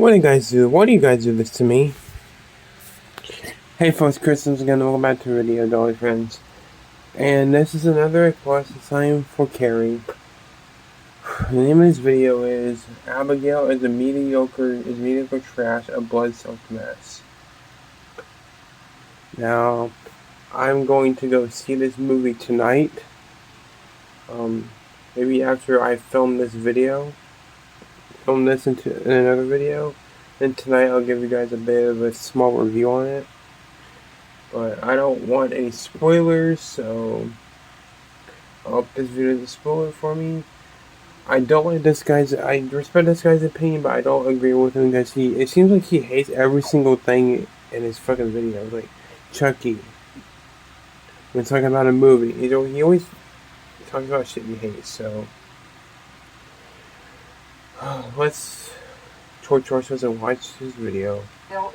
What do you guys do? Why do you guys do this to me? Hey folks, Christians again, welcome back to Video Dolly Friends. And this is another request, this time for Carrie. The name of this video is Abigail is mediocre trash, a blood-soaked mess. Now, I'm going to go see this movie tonight. Maybe after I film this video. Film this in another video. And tonight I'll give you guys a bit of a small review on it. But I don't want any spoilers, so I hope this video is a spoiler for me. I don't like this guy's. I respect this guy's opinion, but I don't agree with him because it seems like he hates every single thing in his fucking videos. Like Chucky, when talking about a movie, he always talks about shit he hates. So let's torture ourselves and watch this video.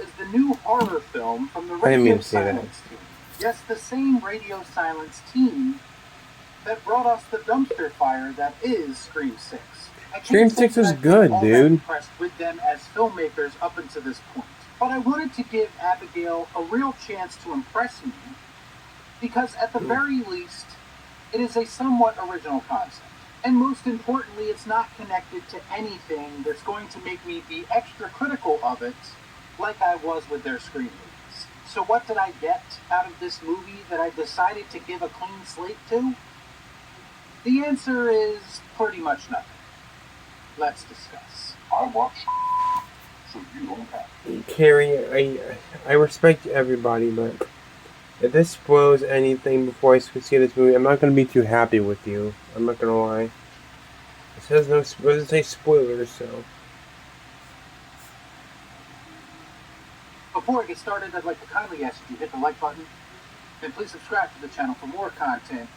Is the new horror film from the I didn't mean Radio to say that. Silence team. Yes, the same Radio Silence team that brought us the dumpster fire that is Scream 6. Scream 6 was good, dude. Impressed with them as filmmakers up until this point, but I wanted to give Abigail a real chance to impress me because, at the very least, it is a somewhat original concept. And most importantly, it's not connected to anything that's going to make me be extra critical of it like I was with their Scream movies. So what did I get out of this movie that I decided to give a clean slate to? The answer is pretty much nothing. Let's discuss. I watch, so you don't have to. Carrie, I respect everybody, but if this spoils anything before I see this movie, I'm not going to be too happy with you. I'm not going to lie. It says no, it doesn't say spoilers, so. Before I get started, I'd like to kindly ask you to hit the like button, and please subscribe to the channel for more content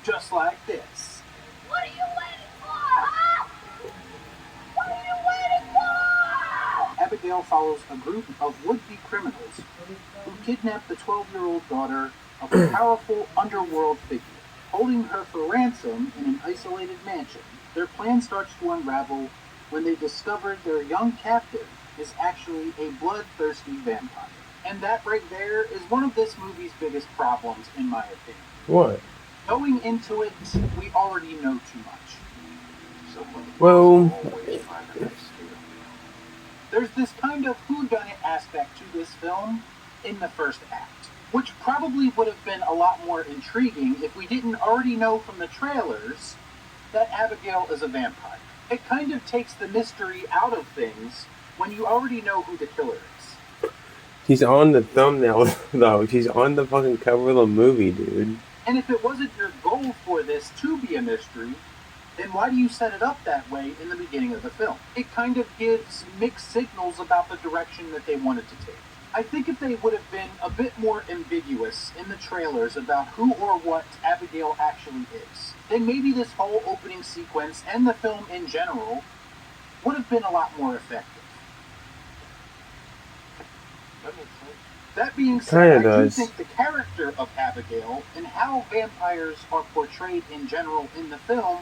just like this. What are you waiting for, huh? What are you waiting for? Abigail follows a group of would-be criminals who kidnap the 12-year-old daughter of a powerful underworld figure. Holding her for ransom in an isolated mansion, their plan starts to unravel when they discover their young captive is actually a bloodthirsty vampire. And that right there is one of this movie's biggest problems, in my opinion. What? Going into it, we already know too much. So well, there's this kind of whodunit aspect to this film in the first act, which probably would have been a lot more intriguing if we didn't already know from the trailers that Abigail is a vampire. It kind of takes the mystery out of things when you already know who the killer is. She's on the thumbnail, though. She's on the fucking cover of the movie, dude. And if it wasn't your goal for this to be a mystery, then why do you set it up that way in the beginning of the film? It kind of gives mixed signals about the direction that they wanted to take. I think if they would have been a bit more ambiguous in the trailers about who or what Abigail actually is, then maybe this whole opening sequence and the film in general would have been a lot more effective. That being said, I do think the character of Abigail and how vampires are portrayed in general in the film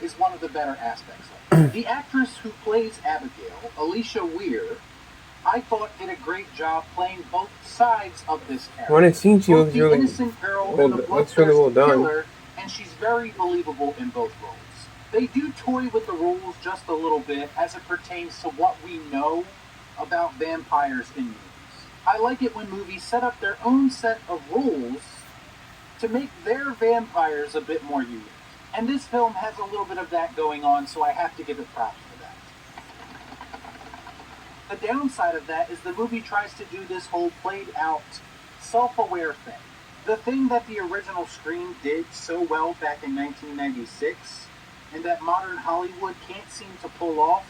is one of the better aspects of it. The actress who plays Abigail, Alicia Weir, I thought did a great job playing both sides of this character. When it seems she looks really innocent girl and the bloodthirsty killer, and she's very believable in both roles. They do toy with the rules just a little bit as it pertains to what we know about vampires in movies. I like it when movies set up their own set of rules to make their vampires a bit more unique. And this film has a little bit of that going on, so I have to give it props for that. The downside of that is the movie tries to do this whole played out, self-aware thing. The thing that the original Scream did so well back in 1996, and that modern Hollywood can't seem to pull off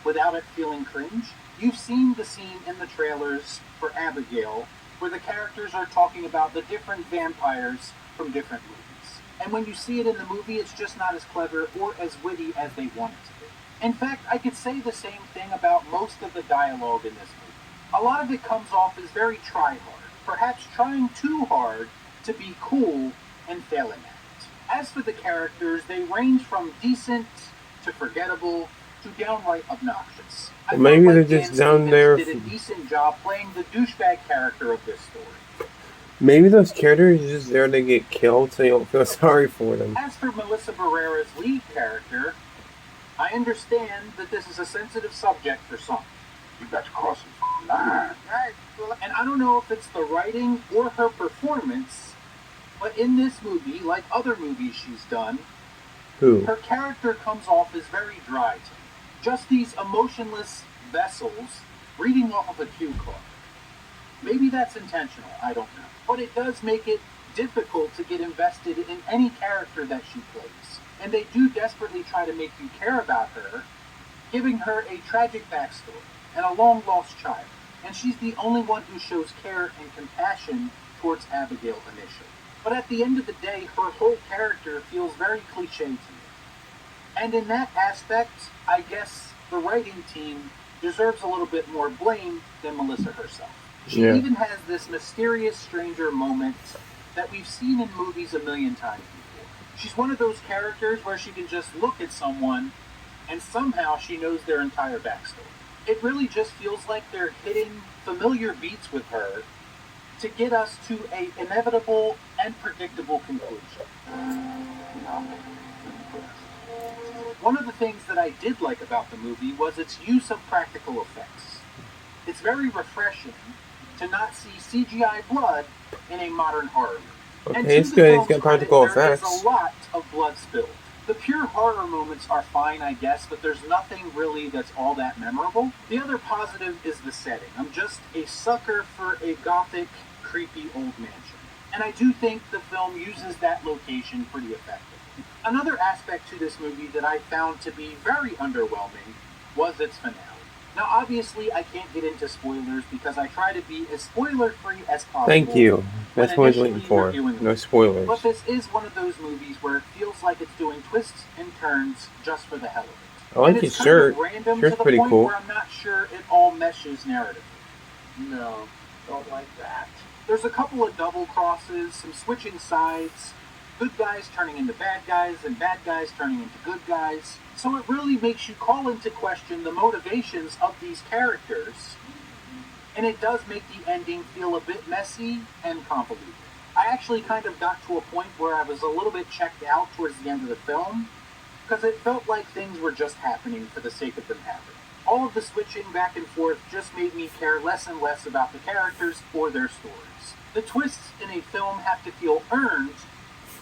without it feeling cringe. You've seen the scene in the trailers for Abigail where the characters are talking about the different vampires from different movies. And when you see it in the movie, it's just not as clever or as witty as they want it to be. In fact, I could say the same thing about most of the dialogue in this movie. A lot of it comes off as very try-hard, perhaps trying too hard to be cool and failing at it. As for the characters, they range from decent to forgettable to downright obnoxious. Well, maybe they're just Dan down Stevens there. did a decent job playing the douchebag character of this story. Maybe those characters are just there to get killed, so you don't feel sorry for them. As for Melissa Barrera's lead character, I understand that this is a sensitive subject for some. You got to cross the line. Right. And I don't know if it's the writing or her performance, but in this movie, like other movies she's done, Who? her character comes off as very dry to me. Just these emotionless vessels reading off of a cue card. Maybe that's intentional, I don't know. But it does make it difficult to get invested in any character that she plays. And they do desperately try to make you care about her, giving her a tragic backstory and a long-lost child. And she's the only one who shows care and compassion towards Abigail initially. But at the end of the day, her whole character feels very cliché to me. And in that aspect, I guess the writing team deserves a little bit more blame than Melissa herself. She even has this mysterious stranger moment that we've seen in movies a million times before. She's one of those characters where she can just look at someone and somehow she knows their entire backstory. It really just feels like they're hitting familiar beats with her to get us to an inevitable and predictable conclusion. One of the things that I did like about the movie was its use of practical effects. It's very refreshing to not see CGI blood in a modern horror movie. Okay, it's good. It's got practical effects. There's a lot of blood spilled. The pure horror moments are fine, I guess, but there's nothing really that's all that memorable. The other positive is the setting. I'm just a sucker for a gothic, creepy old mansion. And I do think the film uses that location pretty effectively. Another aspect to this movie that I found to be very underwhelming was its finale. Now, obviously, I can't get into spoilers because I try to be as spoiler-free as possible. Thank you. That's what I was waiting for. No spoilers. But this is one of those movies where it feels like it's doing twists and turns just for the hell of it. I like his shirt. Random Shirt's to the pretty point cool. where I'm not sure it all meshes narratively. No, don't like that. There's a couple of double crosses, some switching sides, good guys turning into bad guys, and bad guys turning into good guys. So it really makes you call into question the motivations of these characters, and it does make the ending feel a bit messy and convoluted. I actually kind of got to a point where I was a little bit checked out towards the end of the film, because it felt like things were just happening for the sake of them happening. All of the switching back and forth just made me care less and less about the characters or their stories. The twists in a film have to feel earned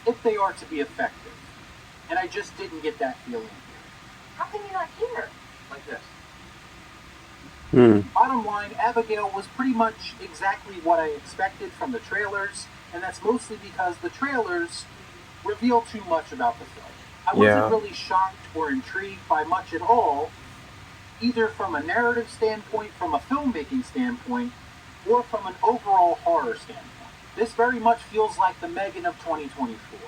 if they are to be effective, and I just didn't get that feeling. How can you not hear? Like this. Hmm. Bottom line, Abigail was pretty much exactly what I expected from the trailers, and that's mostly because the trailers reveal too much about the film. I wasn't really shocked or intrigued by much at all, either from a narrative standpoint, from a filmmaking standpoint, or from an overall horror standpoint. This very much feels like the Megan of 2024.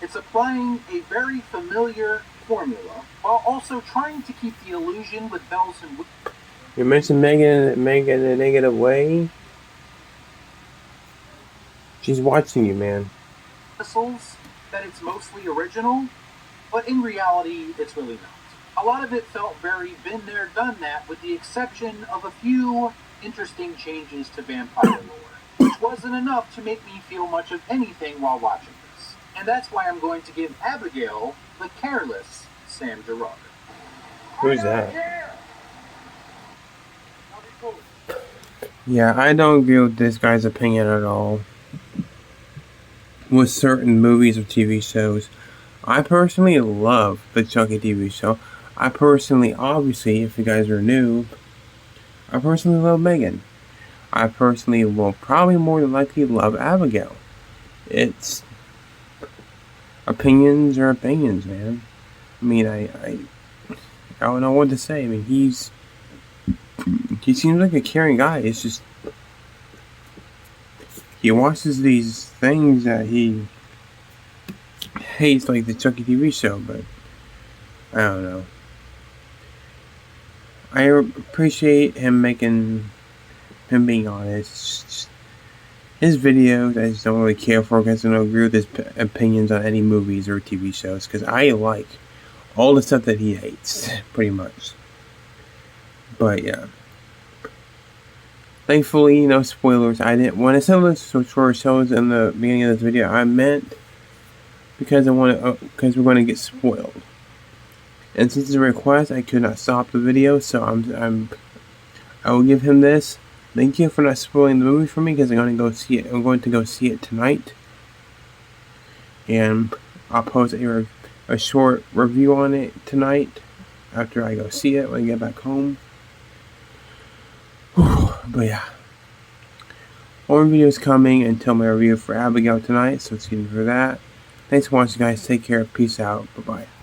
It's applying a very familiar formula while also trying to keep the illusion with bells and whistles. You mentioned Megan in a negative way. She's watching you, man. That it's mostly original, but in reality, it's really not. A lot of it felt very been there, done that, with the exception of a few interesting changes to vampire lore, which wasn't enough to make me feel much of anything while watching this. And that's why I'm going to give Abigail the careless Sam Gerard. Who's that? Yeah, I don't agree with this guy's opinion at all. With certain movies or TV shows, I personally love the Chucky TV show. I personally, obviously, if you guys are new, I personally love Megan. I personally will probably more than likely love Abigail. It's opinions are opinions, man. I mean, I don't know what to say. I mean, he seems like a caring guy. It's just he watches these things that he hates, like the Chucky TV show, but I don't know. I appreciate him being honest. Just, his videos, I just don't really care for because I don't agree with his opinions on any movies or TV shows because I like all the stuff that he hates, pretty much. But yeah. Thankfully, no spoilers. I didn't. When I said those short shows in the beginning of this video, I meant because because we're going to get spoiled. And since it's a request, I could not stop the video, so I will give him this. Thank you for not spoiling the movie for me, because I'm going to go see it. I'm going to go see it tonight, and I'll post a short review on it tonight after I go see it when I get back home. But yeah, more videos coming until my review for Abigail tonight, so stay tuned for that. Thanks for watching, guys. Take care. Peace out. Bye bye.